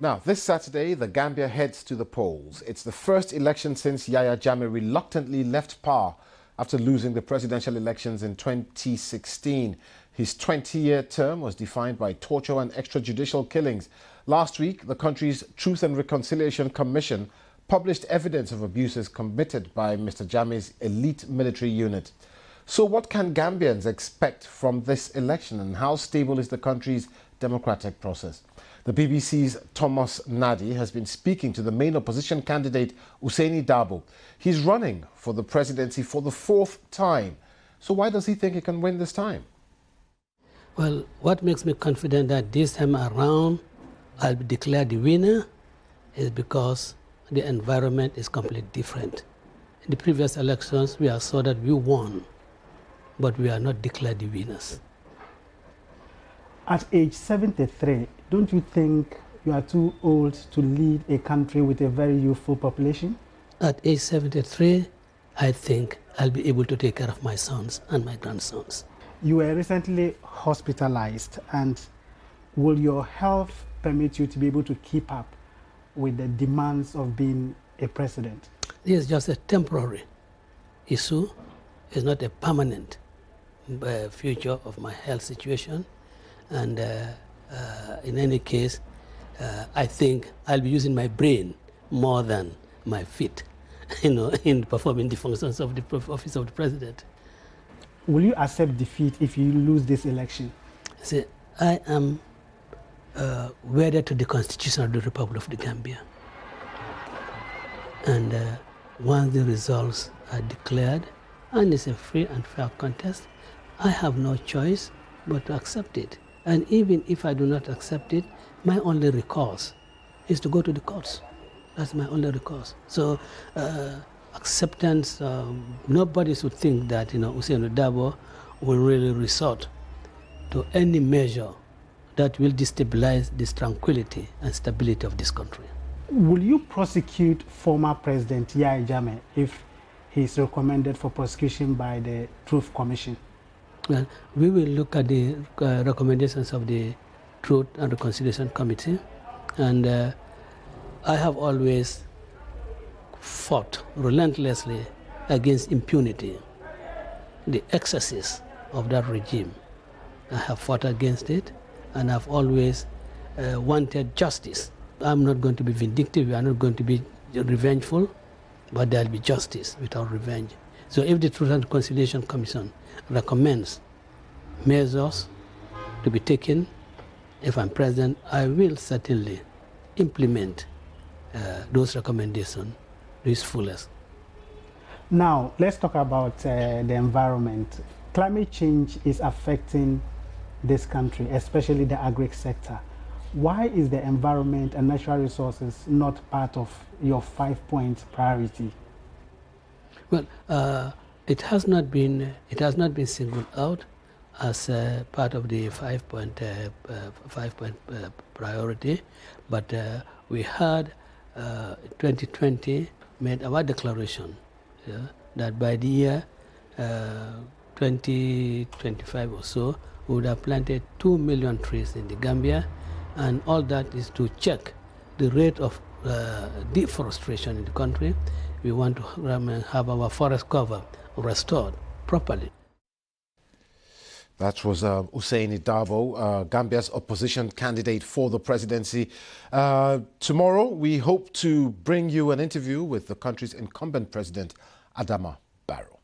Now, this Saturday, the Gambia heads to the polls. It's the first election since Yahya Jammeh reluctantly left power after losing the presidential elections in 2016. His 20-year term was defined by torture and extrajudicial killings. Last week, the country's Truth and Reconciliation Commission published evidence of abuses committed by Mr. Jammeh's elite military unit. So what can Gambians expect from this election, and how stable is the country's democratic process? The BBC's Thomas Nadi has been speaking to the main opposition candidate, Ousanu Darboe. He's running for the presidency for the fourth time. So why does he think he can win this time? Well, what makes me confident that this time around I'll be declared the winner is because the environment is completely different. In the previous elections, we saw that we won, but we are not declared the winners. At age 73, don't you think you are too old to lead a country with a very youthful population? At age 73, I think I'll be able to take care of my sons and my grandsons. You were recently hospitalized, and will your health permit you to be able to keep up with the demands of being a president? This is just a temporary issue. It's not a permanent future of my health situation. And in any case, I think I'll be using my brain more than my feet, in performing the functions of the office of the president. Will you accept defeat if you lose this election? See, I am wedded to the Constitution of the Republic of the Gambia. And once the results are declared, and it's a free and fair contest, I have no choice but to accept it. And even if I do not accept it, my only recourse is to go to the courts. That's my only recourse. So acceptance, nobody should think that Ousanu Darboe will really resort to any measure that will destabilize this tranquility and stability of this country. Will you prosecute former President Yahya Jammeh if he is recommended for prosecution by the Truth Commission? Well, we will look at the recommendations of the Truth and Reconciliation Committee, and I have always fought relentlessly against impunity, the excesses of that regime. I have fought against it, and I've always wanted justice. I'm not going to be vindictive, we are not going to be revengeful, but there'll be justice without revenge. So if the Truth and Reconciliation Commission recommends measures to be taken, if I'm president, I will certainly implement those recommendations to its fullest. Now, let's talk about the environment. Climate change is affecting this country, especially the agri sector. Why is the environment and natural resources not part of your 5-point priority? Well, it has not been singled out as part of the 5-point priority, but we had 2020 made our declaration that by the year 2025 or so, we would have planted 2 million trees in the Gambia, and all that is to check the rate of deforestation in the country. We want to have our forest cover restored properly. That was Ousanu Darboe, Gambia's opposition candidate for the presidency. Tomorrow, we hope to bring you an interview with the country's incumbent president, Adama Barrow.